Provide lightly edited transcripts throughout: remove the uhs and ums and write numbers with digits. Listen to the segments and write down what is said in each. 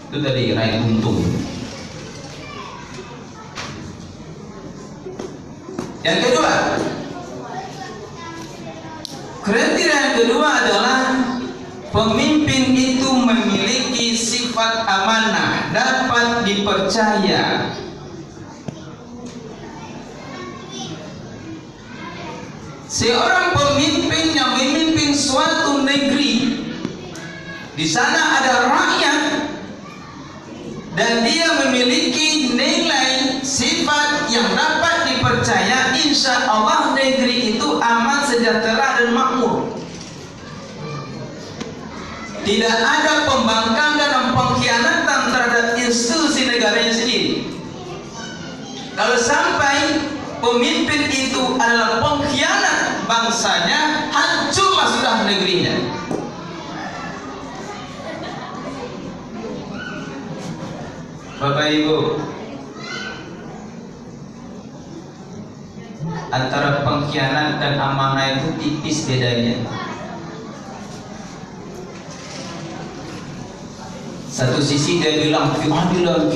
Itu tadi raih untung. Yang kedua, kriteria yang kedua adalah pemimpin itu memiliki sifat amanah, dapat dipercaya. Seorang pemimpin yang memimpin suatu negeri, di sana ada rakyat dan dia memiliki nilai sifat yang dapat dipercaya, insya Allah negeri itu aman, sejahtera dan makmur. Tidak ada pembangkangan dan pengkhianatan terhadap institusi negaranya sendiri. Kalau sampai pemimpin itu adalah pengkhianat bangsanya, hancurlah sudah negerinya. Bapak Ibu, antara pengkhianat dan amanah itu tipis bedanya. Satu sisi dia bilang keadilan,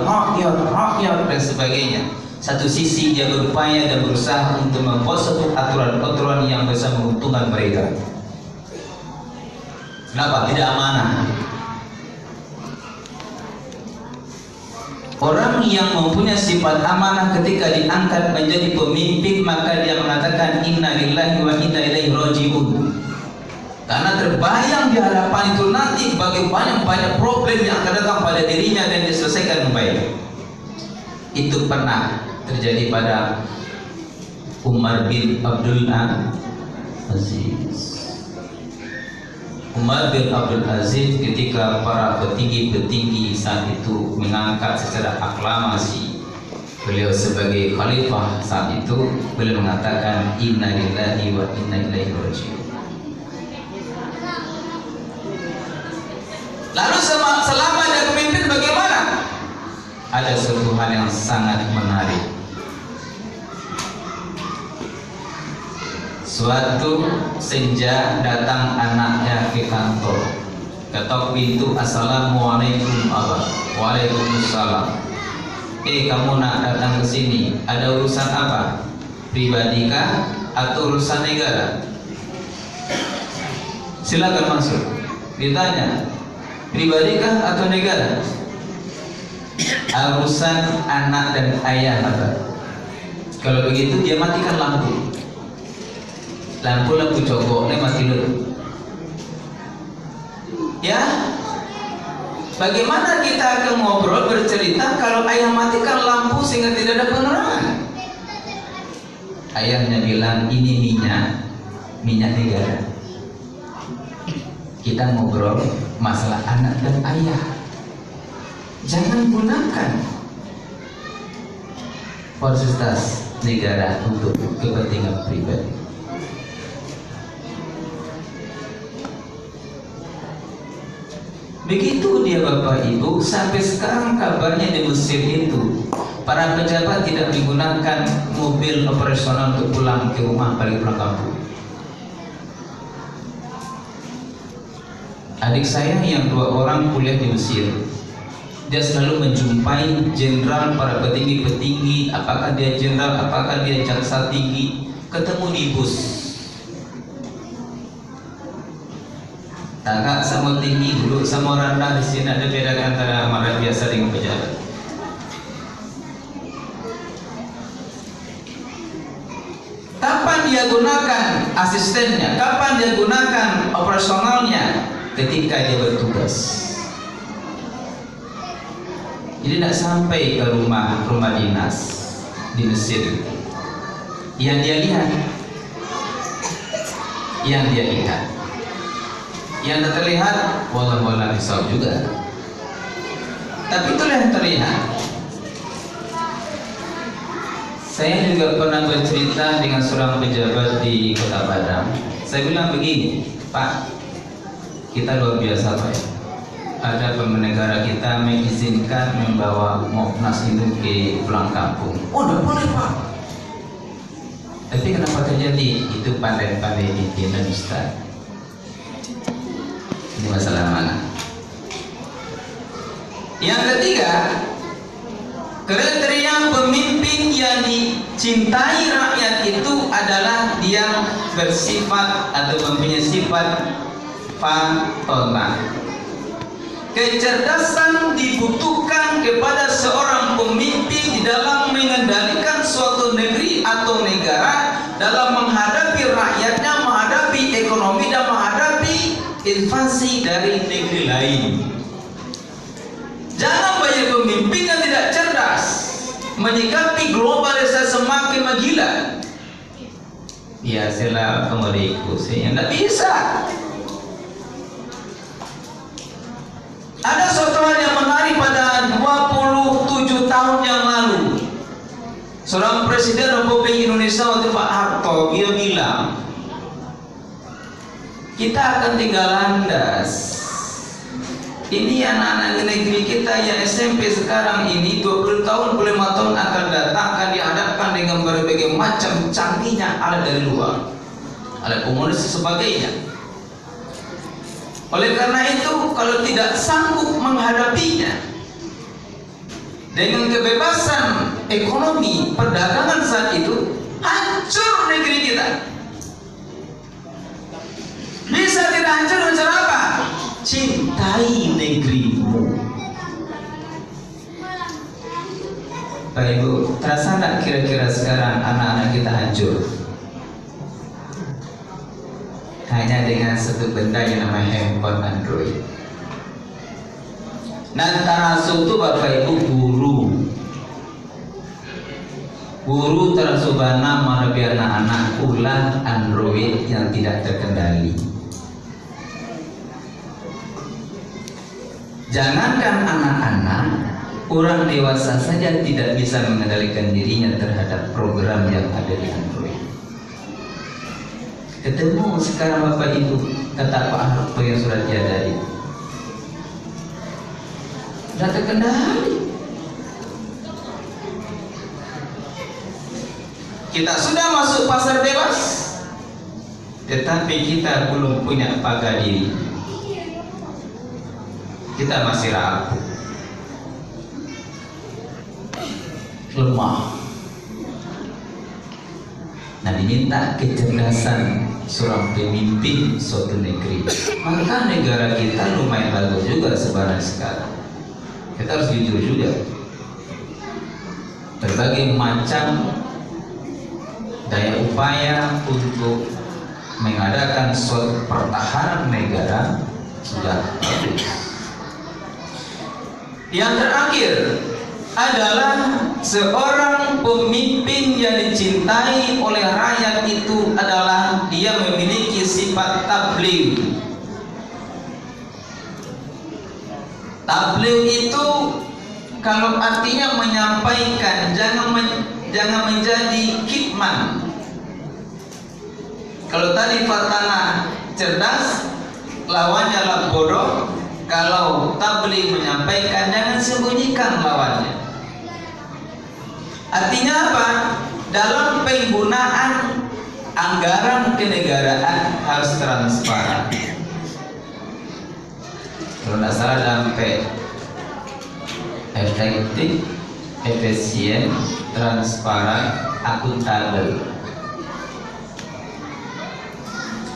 rakyat dan sebagainya. Satu sisi dia berupaya dan berusaha untuk membuat suatu aturan-aturan yang bisa menguntungkan mereka. Kenapa? Tidak amanah. Orang yang mempunyai sifat amanah ketika diangkat menjadi pemimpin, maka dia mengatakan inna lillahi wa inna ilaihi raji'un. Karena terbayang di hadapan itu nanti bagaimana banyak problem yang akan datang pada dirinya dan diselesaikan dengan baik. Itu pernah terjadi pada Umar bin Abdul Aziz. Umar bin Abdul Aziz ketika para petinggi-petinggi saat itu mengangkat secara aklamasi beliau sebagai khalifah saat itu, beliau mengatakan inna lillahi wa inna ilaihi raji'un. Lalu selama dia pemimpin bagaimana? Ada suatu hal yang sangat menarik. Suatu senja datang anaknya ke kantor, ketok pintu, assalamualaikum abah. Waalaikumsalam. Kamu nak datang ke sini, ada urusan apa? Pribadikah atau urusan negara? Silakan masuk. Ditanya, pribadikah atau negara? Urusan anak dan ayah apa? Kalau begitu dia matikan lampu. Lampu cogoknya mati dulu. Ya, bagaimana kita akan ngobrol bercerita kalau ayah matikan lampu sehingga tidak ada penerangan? Ayahnya bilang ini minyak negara. Kita ngobrol masalah anak dan ayah. Jangan gunakan fasilitas negara untuk kepentingan pribadi. Begitu dia Bapak Ibu, sampai sekarang kabarnya di Mesir itu para pejabat tidak menggunakan mobil operasional untuk pulang ke rumah, balik pulang kampung. Adik saya yang 2 orang kuliah di Mesir, dia selalu menjumpai jenderal, para petinggi-petinggi, apakah dia jenderal, apakah dia jaksa tinggi, ketemu di bus. Kakak sama tinggi, duduk sama rendah, di sini ada beda antara marah biasa dengan pejabat. Kapan dia gunakan asistennya? Kapan dia gunakan operasionalnya? Ketika dia bertugas. Jadi tidak sampai ke rumah dinas di Mesir. Yang dia lihat, yang terlihat wala risau juga, tapi itulah yang terlihat. Saya juga pernah bercerita dengan seorang pejabat di Kota Padang. Saya bilang begini, Pak, kita luar biasa Pak. Ada negara kita mengizinkan membawa Monas itu ke pulang kampung. Oh, tidak boleh Pak. Tapi kenapa terjadi? Itu pandai-pandai pimpinan Ustaz. Ini masalah mana? Yang ketiga, kriteria pemimpin yang dicintai rakyat itu adalah dia bersifat atau mempunyai sifat fatonah. Kecerdasan dibutuhkan kepada seorang pemimpin di dalam mengendalikan suatu negeri atau negara, dalam menghadapi rakyatnya, menghadapi ekonomi dan menghadapi invasi dari negeri lain. Jangan banyak pemimpin yang tidak cerdas menyikapi globalisasi semakin menggila. Biasalah pengeriku sih, tidak bisa. Ada suatu hal yang menarik pada 27 tahun yang lalu. Seorang Presiden Republik Indonesia waktu Pak Harto, dia bilang, kita akan tinggal landas. Ini anak-anak negeri kita yang SMP sekarang ini 20 tahun, 25 tahun akan datang, akan dihadapkan dengan berbagai macam canggihnya alat dari luar, alat komunis dan sebagainya. Oleh karena itu, kalau tidak sanggup menghadapinya dengan kebebasan ekonomi perdagangan saat itu, hancur negeri kita. Bisa tidak hancur dengan cara apa? Cintai negerimu. Bapak Ibu, terasa tidak kira-kira sekarang anak-anak kita hancur hanya dengan satu benda yang namanya handphone Android? Dan termasuk itu Bapak Ibu guru terasubana menabi anak-anak ulah Android yang tidak terkendali. Jangankan anak-anak, orang dewasa saja tidak bisa mengendalikan dirinya terhadap program yang ada di Android. Ketemu sekarang Bapak Ibu kata Pak Harto yang sudah tiada itu, tidak terkendali. Kita sudah masuk pasar bebas, tetapi kita belum punya paga diri. Kita masih rapuh, lemah. Nah, diminta kecerdasan seorang pemimpin suatu negeri. Maka negara kita lumayan bagus juga sebenarnya sekarang. Kita harus jujur juga. Berbagai macam daya upaya untuk mengadakan suatu pertahanan negara sudah bagus. Yang terakhir adalah seorang pemimpin yang dicintai oleh rakyat itu adalah dia memiliki sifat tabligh. Tabligh itu kalau artinya menyampaikan, jangan menjadi kitman. Kalau tadi fatana cerdas, lawannya lah bodoh. Kalau tabligh menyampaikan, jangan sembunyikan lawannya. Artinya apa? Dalam penggunaan anggaran kenegaraan harus transparan. Kalau tidak salah sampai efektif, efisien, transparan, akuntabel.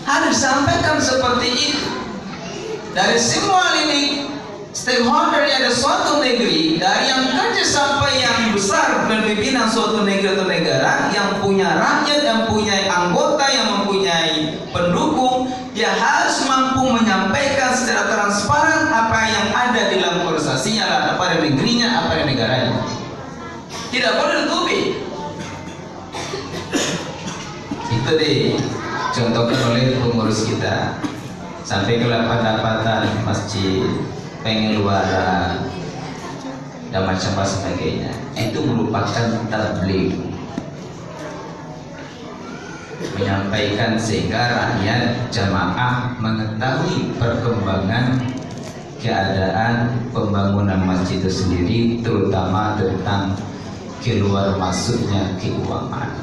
Harus disampaikan seperti itu. Dari semua ini stakeholder yang ada suatu negeri, dari yang kerja sampai yang besar dan pimpinan suatu negeri atau negara, yang punya rakyat, yang punya anggota, yang mempunyai pendukung, dia harus mampu menyampaikan secara transparan apa yang ada di dalam konversasinya, apa di negerinya, apa di negaranya. Tidak boleh ditutupi. Itu dicontohkan oleh pengurus kita. Sampai ke pendapatan masjid, pengeluaran dan macam-macam sebagainya, itu merupakan tabligh, menyampaikan sehingga rakyat jamaah mengetahui perkembangan keadaan pembangunan masjid itu sendiri, terutama tentang keluar masuknya keuangan,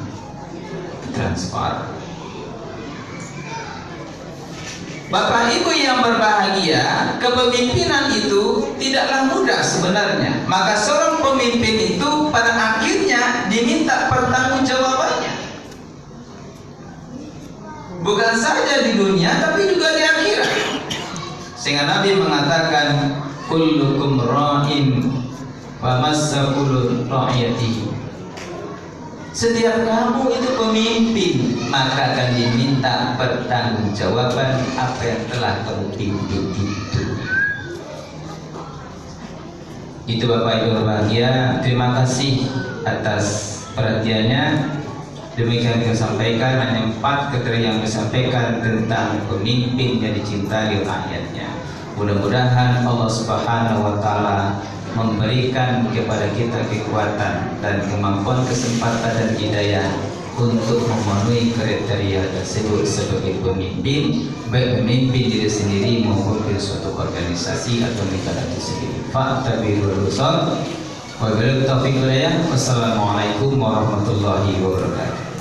transparan. Bapak Ibu yang berbahagia, kepemimpinan itu tidaklah mudah sebenarnya. Maka seorang pemimpin itu pada akhirnya diminta pertanggungjawabannya. Bukan saja di dunia tapi juga di akhirat. Sehingga Nabi mengatakan kullukum ra'in wa mas'ulun ra'iyatihi. Setiap kamu itu pemimpin, maka akan diminta pertanggungjawaban apa yang telah kamu pimpin itu. Itu Bapak Ibu berbahagia, terima kasih atas perhatiannya. Demikian yang saya sampaikan, hanya 4 keterangan yang disampaikan tentang pemimpin yang dicintai rakyatnya. Mudah-mudahan Allah Subhanahu wa Ta'ala memberikan kepada kita kekuatan dan kemampuan, kesempatan dan hidayah untuk memenuhi kriteria tersebut sebagai pemimpin, baik pemimpin diri sendiri maupun di suatu organisasi atau negara itu sendiri. Fa'tabirul rusul. Wabillahi taufiq wal hidayah. Wassalamualaikum warahmatullahi wabarakatuh.